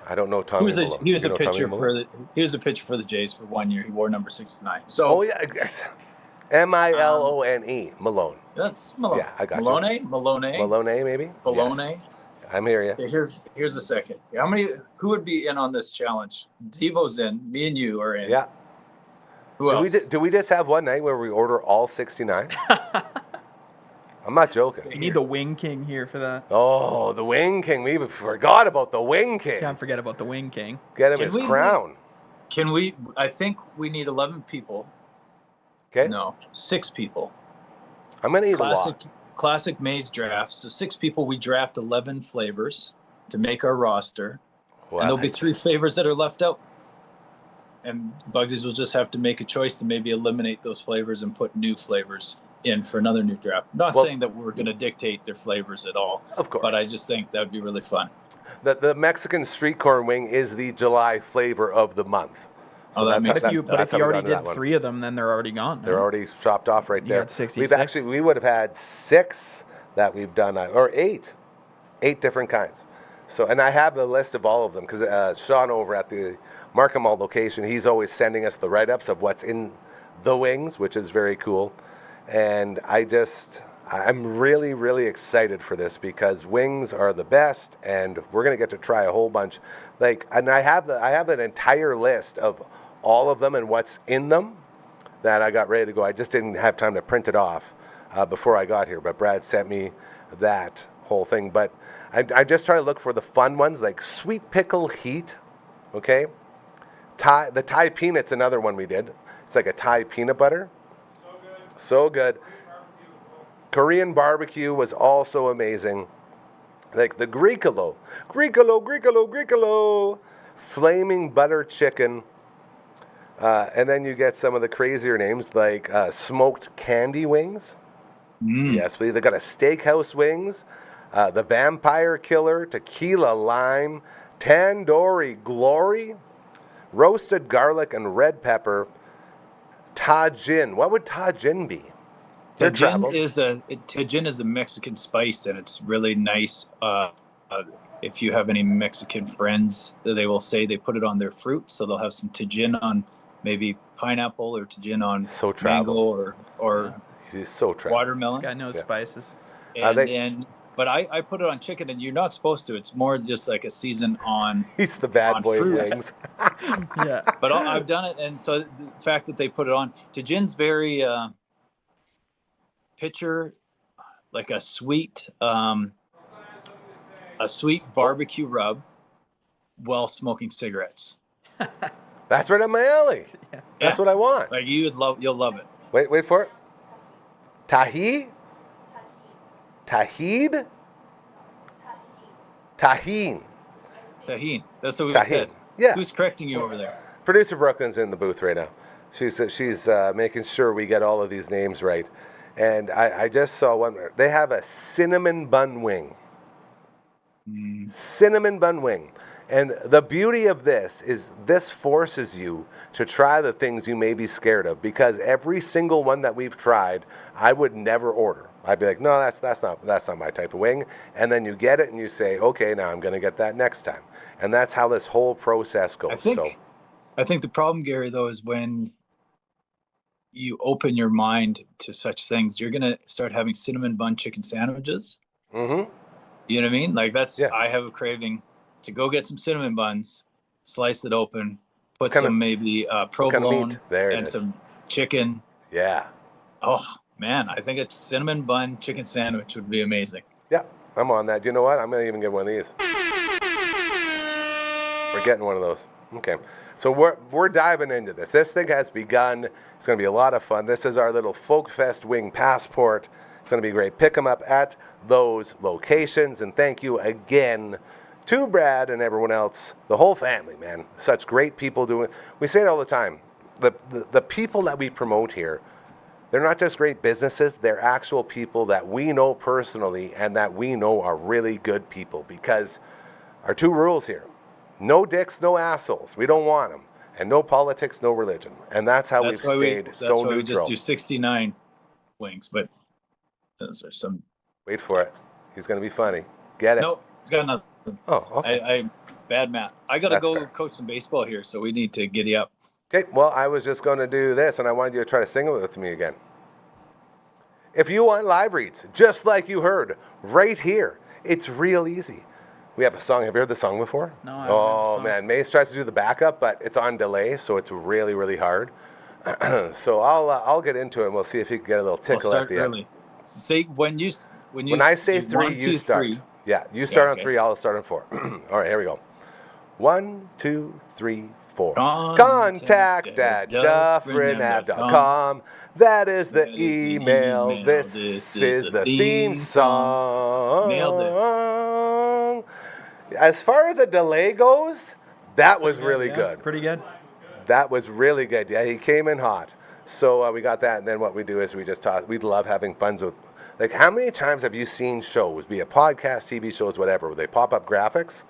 I don't know Tommy Malone. He was You a know Tommy pitcher Malone? for the Jays for 1 year. He wore number 69. So Oh yeah, Milone Malone. that's Malone. Yeah, I got you. Malone, Malone maybe. Malone. Yes. I'm here. Yeah. Okay, here's a second. Who would be in on this challenge? Devo's in. Me and you are in. Yeah. Who else? Do we just have one night where we order all 69? I'm not joking. You need the Wing King here for that. Oh, the Wing King. We forgot about the Wing King. Can't forget about the Wing King. Get him Can his we- crown. Can we? I think we need 11 people. Okay. No, 6 people. I'm going to eat a lot. Classic maze draft. So 6 people. We draft 11 flavors to make our roster, Well, and there'll be 3 flavors that are left out. And Bugsy's will just have to make a choice to maybe eliminate those flavors and put new flavors in for another new draft. Not saying that we're going to dictate their flavors at all. Of course. But I just think that would be really fun. The Mexican street corn wing is the July flavor of the month. Oh, that makes But if that's how you we already got into that did one. 3 of them, then they're already gone. They're already chopped off right You there. got 66. We would have had 6 that we've done, or 8 different kinds. So, and I have the list of all of them because Sean over at the Markham Mall location, he's always sending us the write-ups of what's in the wings, which is very cool. And I'm really, really excited for this because wings are the best, and we're gonna get to try a whole bunch. And I have an entire list of all of them and what's in them that I got ready to go. I just didn't have time to print it off before I got here, but Brad sent me that whole thing. But I just try to look for the fun ones, like sweet pickle heat, okay? The Thai peanut's another one we did. It's like a Thai peanut butter. So good. Korean barbecue was also amazing. like the Greekalo, flaming butter chicken. And then you get some of the crazier names like smoked candy wings. Yes, they got a steakhouse wings, the vampire killer, tequila lime, tandoori glory, roasted garlic and red pepper, tajin. What would tajin be? Tajin is a Mexican spice, and it's really nice. If you have any Mexican friends, they will say they put it on their fruit, so they'll have some tajin on maybe pineapple or tajin on mango or He's so traveled. watermelon. This guy knows spices. But I put it on chicken, and you're not supposed to. It's more just like a season on. He's the bad boy of fruit. wings. Yeah. But I've done it, and so the fact that they put it on, tajin's very picture like a sweet barbecue rub while smoking cigarettes. That's right up my alley. Yeah. That's what I want. Like you'll love it. Wait for it. Tahid? Tahid? Tahine. Tahine. That's what we Tahine. said. Yeah. Who's correcting you over there? Producer Brooklyn's in the booth right now. She's making sure we get all of these names right. And I just saw one. They have a cinnamon bun wing. Cinnamon bun wing. And the beauty of this is this forces you to try the things you may be scared of, because every single one that we've tried, I would never order. I'd be like, no, that's not my type of wing. And then you get it and you say, okay, now I'm going to get that next time. And that's how this whole process goes. I think the problem, Gary, though, is when you open your mind to such things, you're going to start having cinnamon bun chicken sandwiches. Mm-hmm. You know what I mean? Like I have a craving to go get some cinnamon buns, slice it open, put some maybe provolone and some chicken. Yeah. Oh, man, I think a cinnamon bun chicken sandwich would be amazing. Yeah, I'm on that. You know what? I'm going to even get one of these. We're getting one of those. Okay. So we're diving into this. This thing has begun. It's going to be a lot of fun. This is our little Folk Fest wing passport. It's going to be great. Pick them up at those locations. And thank you again to Brad and everyone else, the whole family, man. Such great people doing. We say it all the time. The people that we promote here, they're not just great businesses. They're actual people that we know personally and that we know are really good people, because our two rules here: no dicks, no assholes. We don't want them. And no politics, no religion. And that's how we've stayed so neutral. That's why we just do 69 wings, but those are some... Wait for it. He's going to be funny. Get it? Nope, it's got nothing. Oh, okay. I bad math. I got to go coach some baseball here, so we need to giddy up. Okay, well, I was just going to do this, and I wanted you to try to sing it with me again. If you want live reads, just like you heard, right here, it's real easy. We have a song. Have you heard the song before? No, I haven't heard the song. Man, Mace tries to do the backup, but it's on delay, so it's really, really hard. So I'll get into it, and we'll see if he can get a little tickle at the end. Say when I say three, you start. 3. Yeah, you start on 3. I'll start on 4. All right, here we go. 1, 2, 3, 4. Contact at DufferinAve.com. That is the email. This is the theme song. Nailed it. As far as a delay goes, that was really good. Pretty good. That was really good. Yeah, he came in hot. So we got that, and then what we do is we just talk. We love having fun with. Like, how many times have you seen shows, be it podcasts, TV shows, whatever, where they pop up graphics,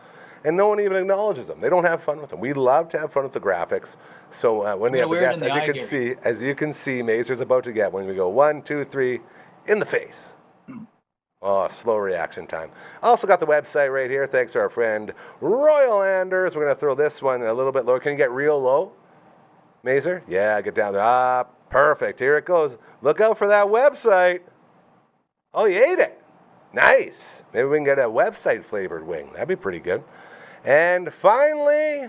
and no one even acknowledges them? They don't have fun with them. We love to have fun with the graphics. So when we have a guest, as you can see, Mazer's about to get when we go 1, 2, 3, in the face. Oh, slow reaction time. Also got the website right here. Thanks to our friend Royal Anders. We're going to throw this one a little bit lower. Can you get real low, Mazer? Yeah, get down there. Ah, perfect. Here it goes. Look out for that website. Oh, you ate it. Nice. Maybe we can get a website-flavored wing. That'd be pretty good. And finally,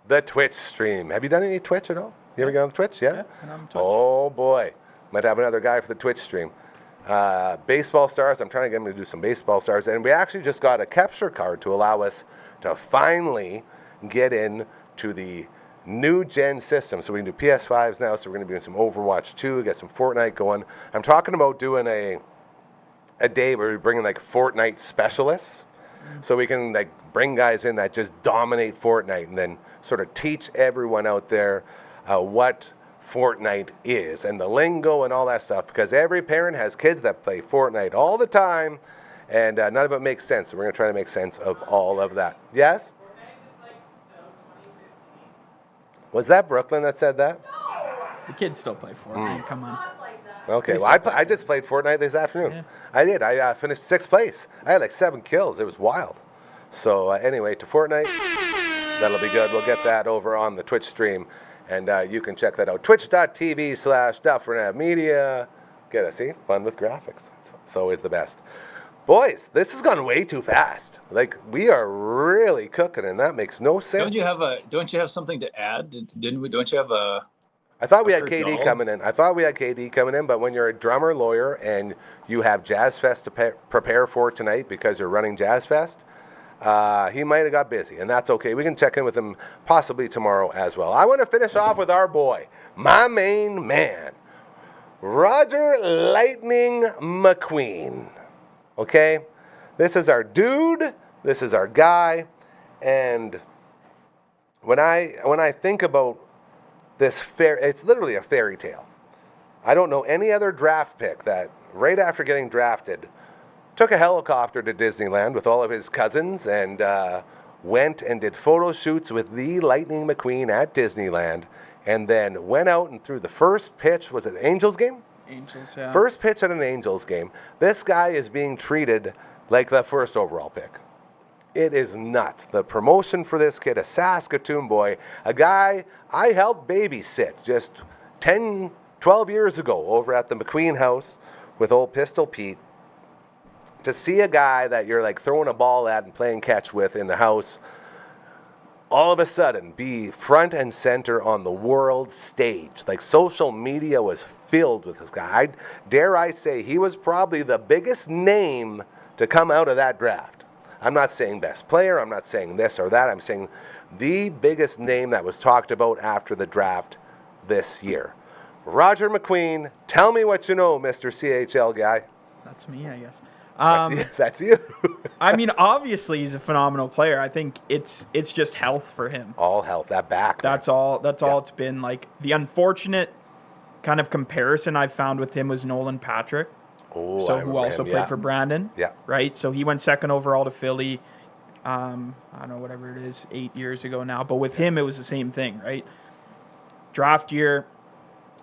the Twitch stream. Have you done any Twitch at all? You ever get on the Twitch? Yeah? I'm Twitch. Oh, boy. Might have another guy for the Twitch stream. Baseball stars. I'm trying to get him to do some baseball stars. And we actually just got a capture card to allow us to finally get in to the new gen system. So we can do PS5s now. So we're going to be doing some Overwatch 2, get some Fortnite going. I'm talking about doing a day where we're bringing like Fortnite specialists. So we can like bring guys in that just dominate Fortnite and then sort of teach everyone out there what Fortnite is and the lingo and all that stuff, because every parent has kids that play Fortnite all the time, and none of it makes sense. So we're going to try to make sense of all of that. Yes? Was that Brooklyn that said that? The kids still play Fortnite. Come on. Okay, well, I just played Fortnite this afternoon. Yeah. I did. I finished 6th place. I had like 7 kills. It was wild. So anyway, to Fortnite, that'll be good. We'll get that over on the Twitch stream, and you can check that out. Twitch.tv/Dufferin Ave Media. Get it, see? Fun with graphics. It's always the best. Boys, this has gone way too fast. Like, we are really cooking, and that makes no sense. Don't you have something to add? Don't you have a? I thought we had Dog? KD coming in, but when you're a drummer, lawyer, and you have Jazz Fest to prepare for tonight because you're running Jazz Fest, he might have got busy, and that's okay. We can check in with him possibly tomorrow as well. I want to finish off with our boy, my main man, Roger Lightning McQueen. Okay? This is our dude. This is our guy. And when I think about this it's literally a fairy tale. I don't know any other draft pick that right after getting drafted took a helicopter to Disneyland with all of his cousins and went and did photo shoots with the Lightning McQueen at Disneyland, and then went out and threw the first pitch. Was it Angels game? Angels, yeah. First pitch at an Angels game. This guy is being treated like the first overall pick. It is nuts. The promotion for this kid, a Saskatoon boy, a guy I helped babysit just 10, 12 years ago over at the McQueen house with old Pistol Pete. To see a guy that you're like throwing a ball at and playing catch with in the house, all of a sudden be front and center on the world stage. Like, social media was filled with this guy. Dare I say he was probably the biggest name to come out of that draft. I'm not saying best player, I'm not saying this or that, I'm saying the biggest name that was talked about after the draft this year. Roger McQueen, tell me what you know, Mr. CHL guy. That's me, I guess. That's you. I mean, obviously he's a phenomenal player. I think it's just health for him. All health, that back. That's all it's been. Like, the unfortunate kind of comparison I found with him was Nolan Patrick. Oh, so who also played for Brandon. Yeah. Right? So he went second overall to Philly, I don't know, whatever it is, 8 years ago now. But with him, it was the same thing, right? Draft year,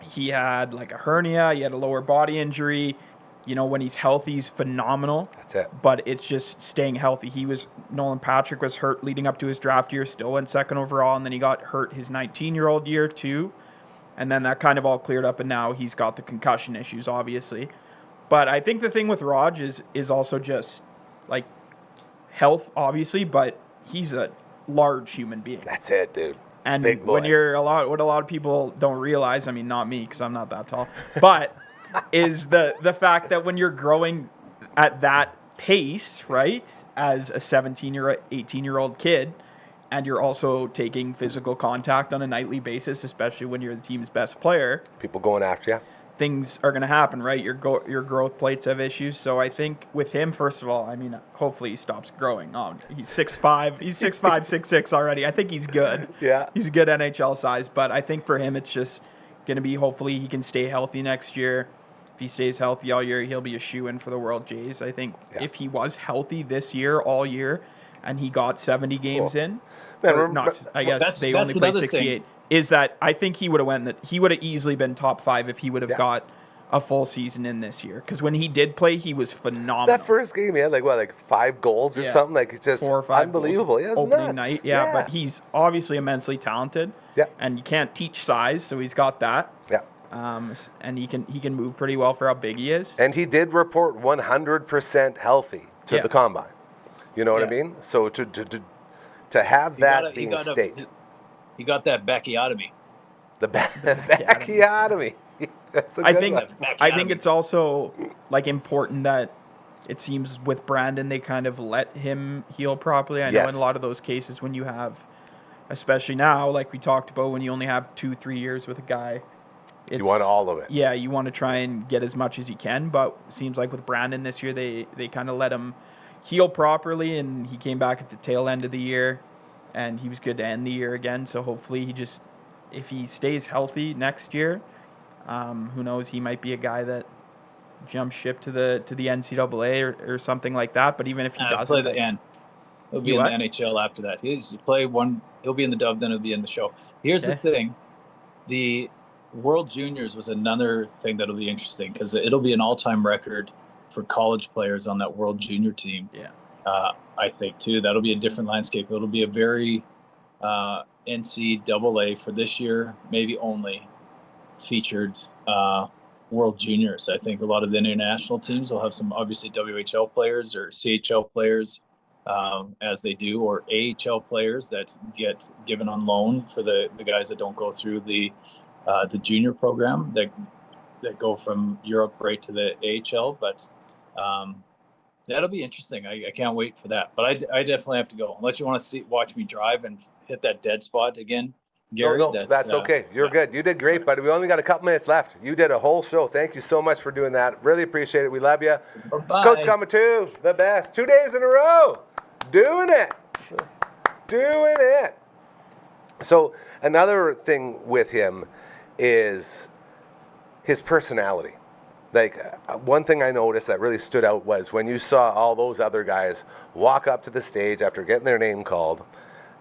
he had like a hernia, he had a lower body injury. You know, when he's healthy, he's phenomenal. That's it. But it's just staying healthy. Nolan Patrick was hurt leading up to his draft year, still went second overall, and then he got hurt his 19-year-old year too. And then that kind of all cleared up, and now he's got the concussion issues, obviously. But I think the thing with Raj is also just, like, health, obviously, but he's a large human being. That's it, dude. And Big boy. what a lot of people don't realize, I mean, not me, because I'm not that tall, but is the fact that when you're growing at that pace, right, as a 18-year-old kid, and you're also taking physical contact on a nightly basis, especially when you're the team's best player, People going after you. things are going to happen, right? Your growth plates have issues. So I think with him, first of all, I mean, hopefully he stops growing. He's 6'5", he's 6'5", 6'6" already. I think he's good. Yeah. He's a good NHL size, but I think for him, it's just going to be, hopefully he can stay healthy next year. If he stays healthy all year, he'll be a shoo-in for the World Jays. I think if he was healthy this year, all year, and he got 70 games in, I guess they only play 68. Is that I think he would have easily been top 5 if he would have got a full season in this year. Because when he did play, he was phenomenal. That first game, he had like 5 goals or something. Like, it's just 4 or 5 unbelievable. Yeah, opening nuts. night. Yeah, but he's obviously immensely talented. Yeah. And you can't teach size, so he's got that. Yeah. And he can move pretty well for how big he is. And he did report 100% healthy to the combine. You know what I mean? So to have that being stated. He got that backiotomy. The backiotomy. That's a good one. I think it's also like important that it seems with Brandon they kind of let him heal properly. I know in a lot of those cases when you have, especially now, like we talked about, when you only have 2-3 years with a guy, you want all of it. Yeah, you want to try and get as much as you can. But it seems like with Brandon this year, they kind of let him heal properly, and he came back at the tail end of the year, and he was good to end the year again. So hopefully if he stays healthy next year, who knows, he might be a guy that jumps ship to the NCAA or something like that. But even if he doesn't, play the end. He'll be in the NHL after that. He'll play one. He'll be in the dub, then he'll be in the show. Here's the thing: the World Juniors was another thing that'll be interesting because it'll be an all-time record for college players on that World Junior team. Yeah. I think too. That'll be a different landscape. It'll be a very NCAA for this year, maybe only featured World Juniors. I think a lot of the international teams will have some obviously WHL players or CHL players. As they do, or AHL players that get given on loan for the guys that don't go through the junior program that go from Europe right to the AHL. But that'll be interesting. I can't wait for that. But I definitely have to go. Unless you want to watch me drive and hit that dead spot again, Gary. No, that's okay. You're good. You did great, buddy. We only got a couple minutes left. You did a whole show. Thank you so much for doing that. Really appreciate it. We love you. Bye. Coach Comatoo, the best. 2 days in a row. Doing it. So another thing with him is his personality. Like, one thing I noticed that really stood out was when you saw all those other guys walk up to the stage after getting their name called,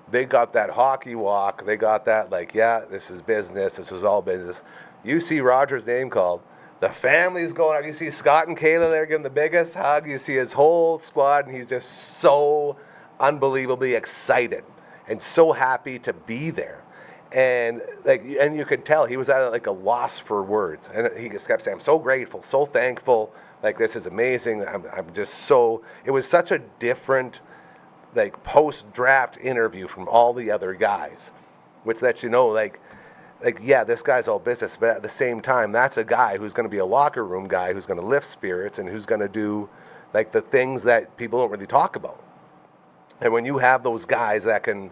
they got that hockey walk. They got that, like, yeah, this is business. This is all business. You see Roger's name called. The family's going out. You see Scott and Kayla there giving the biggest hug. You see his whole squad, and he's just so unbelievably excited and so happy to be there. And you could tell he was at like a loss for words. And he just kept saying, I'm so grateful, so thankful. Like, this is amazing. I'm just so, it was such a different, like, post-draft interview from all the other guys, which lets you know, like, yeah, this guy's all business, but at the same time, that's a guy who's going to be a locker room guy who's going to lift spirits and who's going to do, like, the things that people don't really talk about. And when you have those guys that can,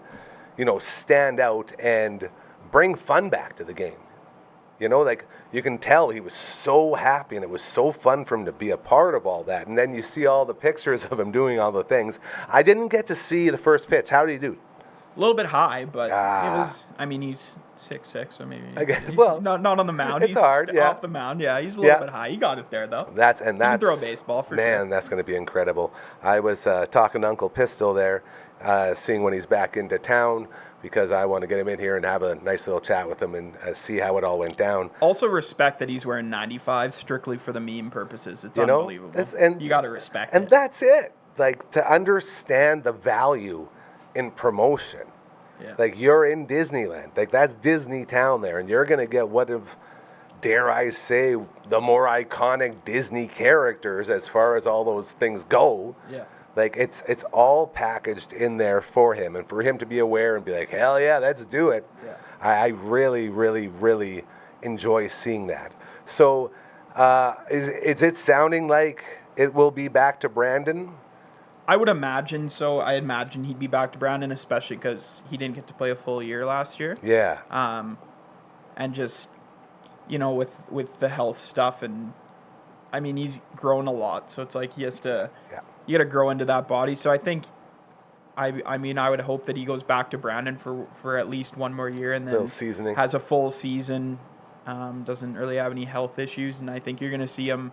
stand out and bring fun back to the game, like, you can tell he was so happy and it was so fun for him to be a part of all that. And then you see all the pictures of him doing all the things. I didn't get to see the first pitch. How did he do? A little bit high, but it was, he's 6'6", so maybe he's well, not on the mound. It's he's hard, yeah. Off the mound, yeah. He's a little bit high. He got it there, though. That's he can throw a baseball for sure. Man, that's going to be incredible. I was talking to Uncle Pistol there, seeing when he's back into town, because I want to get him in here and have a nice little chat with him and see how it all went down. Also respect that he's wearing 95 strictly for the meme purposes. It's unbelievable. And you got to respect it. And that's it. Like, to understand the value in promotion. Yeah. Like, you're in Disneyland. Like, that's Disney Town there, and you're going to get dare I say, the more iconic Disney characters as far as all those things go. Yeah. Like, it's all packaged in there for him, and for him to be aware and be like, hell yeah, let's do it. Yeah. I really, really, really enjoy seeing that. So is it sounding like it will be back to Brandon? I would imagine so. I imagine he'd be back to Brandon, especially because he didn't get to play a full year last year. Yeah. And just, with the health stuff, and I mean, he's grown a lot, so it's like he has to. Yeah. You got to grow into that body. So I think, I mean, I would hope that he goes back to Brandon for at least one more year, and then seasoning. Has a full season. Doesn't really have any health issues, and I think you're going to see him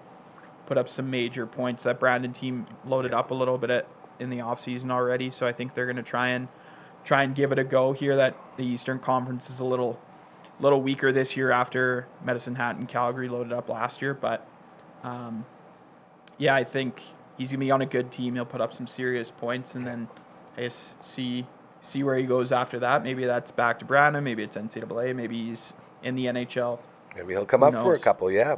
put up some major points. That Brandon team loaded up a little bit in the offseason already, so I think they're going to try and give it a go here. That the Eastern Conference is a little weaker this year after Medicine Hat and Calgary loaded up last year, but yeah, I think he's going to be on a good team. He'll put up some serious points, and then I guess see where he goes after that. Maybe that's back to Brandon. Maybe it's NCAA. Maybe he's in the NHL. Maybe he'll come up for a couple, yeah.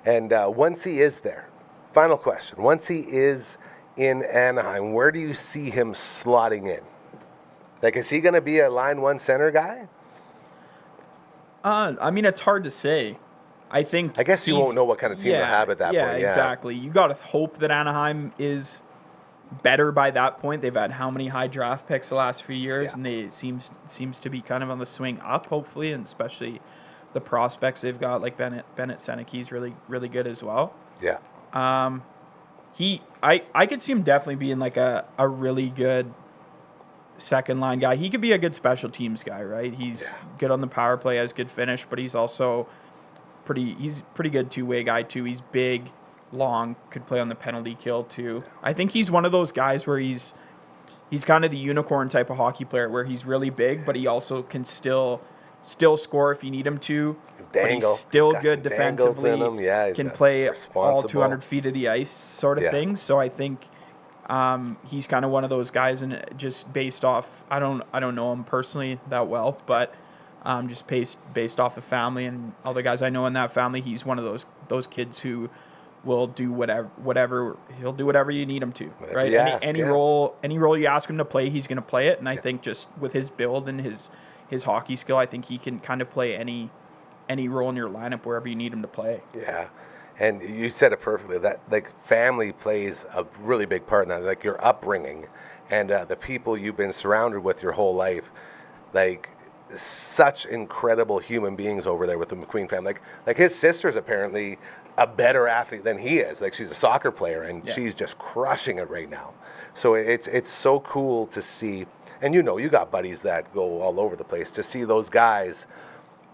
And once he is there, final question, once he is in Anaheim, where do you see him slotting in? Like, is he going to be a line one center guy? I mean, it's hard to say. I guess you won't know what kind of team they'll have at that point. Yeah, exactly. You got to hope that Anaheim is better by that point. They've had how many high draft picks the last few years, and they seems to be kind of on the swing up, hopefully, and especially the prospects they've got, like Bennett Seneke's really, really good as well. Yeah. I could see him definitely being like a really good second line guy. He could be a good special teams guy, right? He's good on the power play, has good finish, but he's also pretty good two-way guy too. He's big, long, could play on the penalty kill too. I think he's one of those guys where he's kind of the unicorn type of hockey player where he's really big, but he also can still score if you need him to. Dangle. But he's still He's got good some dangles defensively. in him. Yeah, he's can got play all responsible. 200 feet of the ice sort of Yeah. thing. So I think he's kind of one of those guys, and just based off, I don't know him personally that well, but just based off the family and all the guys I know in that family, he's one of those kids who will do whatever he'll do whatever you need him to, Whatever right? you ask, Any yeah. role you ask him to play, he's going to play it. And I think just with his build and his hockey skill, I think he can kind of play any role in your lineup wherever you need him to play. Yeah. And you said it perfectly, that like family plays a really big part in that, like your upbringing and the people you've been surrounded with your whole life, like such incredible human beings over there with the McQueen family. Like his sister's apparently a better athlete than he is. Like she's a soccer player and she's just crushing it right now. So it's so cool to see. And you got buddies that go all over the place, to see those guys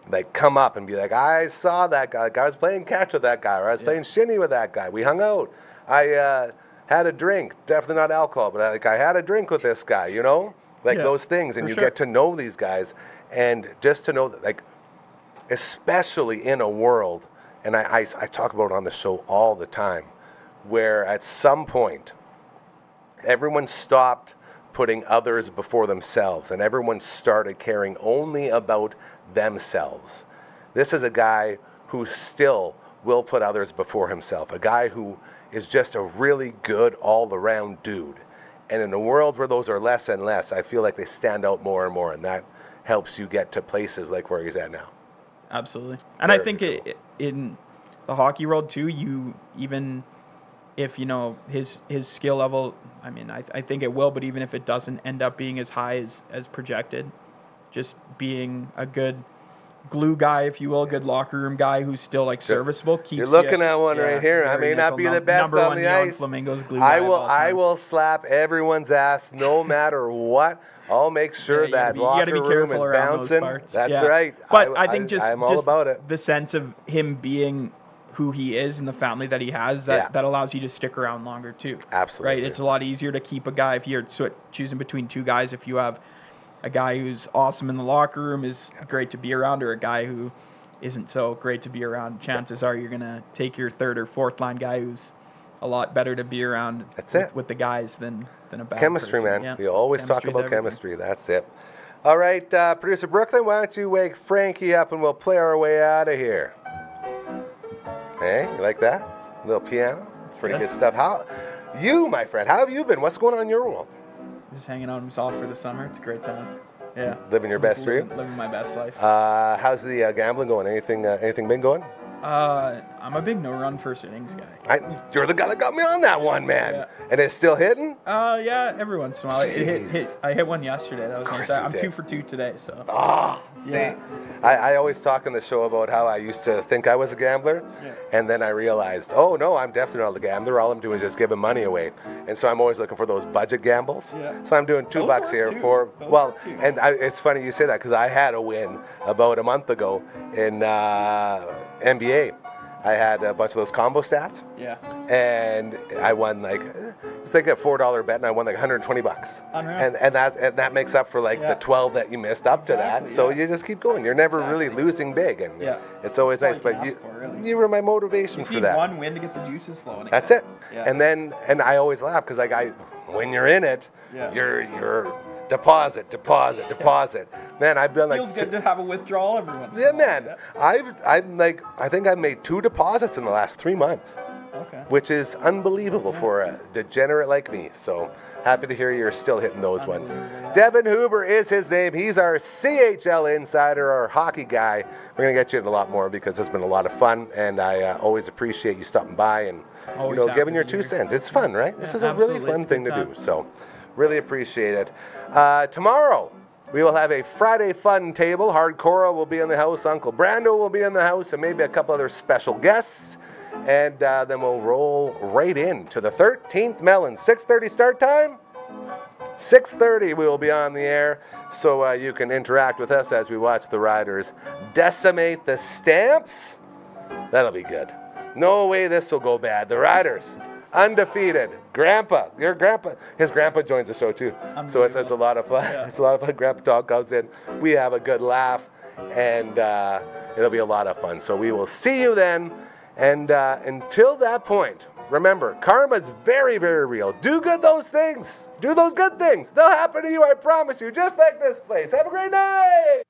like come up and be like, I saw that guy. Like, I was playing catch with that guy, or I was playing shinny with that guy. We hung out. I had a drink, definitely not alcohol, but I had a drink with this guy, those things. And you get to know these guys, and just to know that, like, especially in a world, and I talk about it on the show all the time, where at some point everyone stopped putting others before themselves, and everyone started caring only about themselves. This is a guy who still will put others before himself, a guy who is just a really good all-around dude. And in a world where those are less and less, I feel like they stand out more and more, and that helps you get to places like where he's at now. Absolutely. And I think in the hockey world too, even if his skill level, I mean, I think it will, but even if it doesn't end up being as high as projected, just being a good glue guy, if you will, good locker room guy who's still like serviceable. Keeps You're looking at one right here. I may not be the best on the ice. Flamingos glue I will slap everyone's ass no matter what. I'll make sure that locker room is bouncing. That's right. But I think I'm all about it. The sense of him being who he is and the family that he has, that allows you to stick around longer too. Absolutely. Right? It's a lot easier to keep a guy if you're choosing between two guys. If you have a guy who's awesome in the locker room, is great to be around, or a guy who isn't so great to be around, chances are you're going to take your third or fourth line guy who's a lot better to be around with the guys than a bad chemistry, person. man. We always talk about chemistry. That's it. All right, producer Brooklyn, why don't you wake Frankie up and we'll play our way out of here. Hey, you like that? A little piano? It's pretty good stuff. My friend, how have you been? What's going on in your world? Just hanging out. I'm off for the summer. It's a great time. Yeah. Living your best dream? Living my best life. How's the gambling going? Anything been going? I'm a big no-run first innings guy. You're the guy that got me on that one, man. Yeah. And it's still hitting? Yeah, every once in a while. I hit one yesterday. That was nice. I'm 2 for 2 today, so. See? I always talk in the show about how I used to think I was a gambler, and then I realized, oh, no, I'm definitely not a gambler. All I'm doing is just giving money away. And so I'm always looking for those budget gambles. Yeah. So I'm doing $2 here for, it's funny you say that, because I had a win about a month ago in NBA. I had a bunch of those combo stats. Yeah. And I won it's like a $4 bet, and I won like $120. Unreal. And that makes up for the 12 that you missed up to that. So you just keep going. You're never really losing big, and it's always nice. But you were my motivation for that. One win to get the juices flowing. That's it. Yeah. And I always laugh because when you're in it, you're deposit. Man, I've done feels good to have a withdrawal every once in a while. Man. I think I've made 2 deposits in the last 3 months. Okay. Which is unbelievable for a degenerate like me. So happy to hear you're still hitting those ones. Devin Huber is his name. He's our CHL insider, our hockey guy. We're going to get you in a lot more because it's been a lot of fun, and I always appreciate you stopping by and giving your 2 cents. It's fun, right? Yeah, this is a really fun thing to do. So really appreciate it. Tomorrow, we will have a Friday fun table. Hardcore will be in the house. Uncle Brando will be in the house, and maybe a couple other special guests. And then we'll roll right into the 13th Melon. 6:30 start time. 6:30 we will be on the air, so you can interact with us as we watch the Riders decimate the Stamps. That'll be good. No way this will go bad. The Riders, undefeated. His grandpa joins the show too. So it's a lot of fun. Yeah. It's a lot of fun. Grandpa Talk comes in. We have a good laugh, and it'll be a lot of fun. So we will see you then. And until that point, remember, karma's very, very real. Do those things. Do those good things. They'll happen to you, I promise you, just like this place. Have a great night.